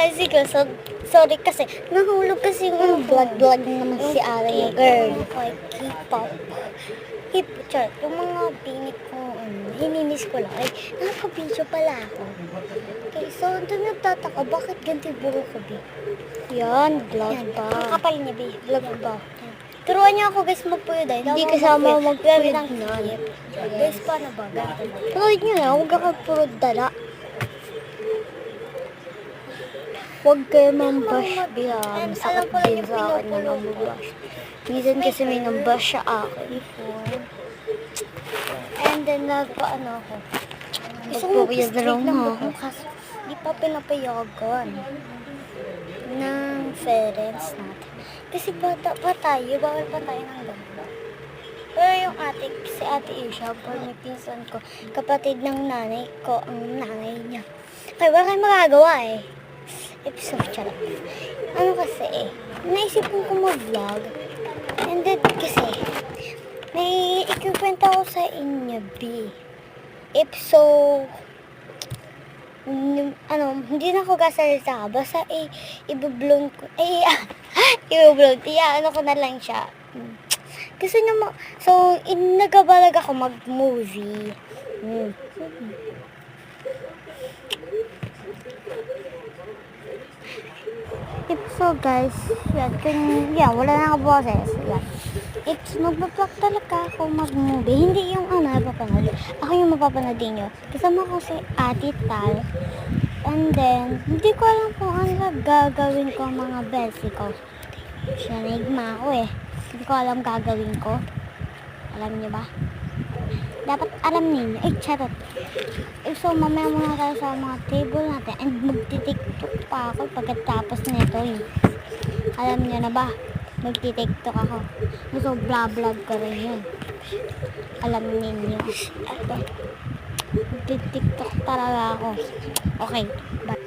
tricycle. So, sorry kasi, nahulog kasi yung vlog naman si Aria girl. K-pop. Char, yung mga pinik ko, hininis ko lang. Ay, nakaka-video pala ako. Okay, so, doon nagtataka, bakit ganti buho ko, Bi? Yan, vlog pa. Ang kapal niya, Bi. Vlog ba? Turuan niyo ako, guys, magpuyod ay. Hindi kasama magpuyod ng na. Guys, paano ba? Ganito. Tuloy nyo na, huwag kakapurod dala. Huwag kayo mambash biyan. And Sakit alam ko lang din yung sa akin na pinupulo ko. mambash. Minsan kasi may nambash sa akin. And then, nagpaano ako. Magpapuyod na lang ako. Kasi, di pa pinapayagan ng parents natin. Kasi bata pa tayo, bawal pa tayo ng ganito. Pero yung si Ate Isha, or may pinsan ko, kapatid ng nanay ko, ang nanay niya. Kaya wala kayong magagawa eh. Episode charot. Ano kasi naisip ko mag-vlog. And then kasi, may ikikwenta ko sa inyo, B. Hindi na ako gasalita. Basta i-blown ko. I-blown. Ano ko na lang siya. Kasi so, nagabalag ako mag-movie. So guys, wala na ako boses. Magbablog talaga ako mag-movie. Hindi yung napapanood. Ako yung mapapanoodin nyo. Kasama ko si Ate Tal. And then, hindi ko alam kung ano gagawin ko mga besi ko. Sinigma ako eh. Hindi ko alam gagawin ko. Alam niyo ba? Dapat alam ninyo. Charot. So, mamaya muna tayo sa mga table natin. And magti-tiktok pa ako pagkatapos nito. Alam niyo na ba? Magti-tiktok ako. So, vlog ko rin yun. Alam ninyo. Magti-tiktok talaga ako. Okay. Bye.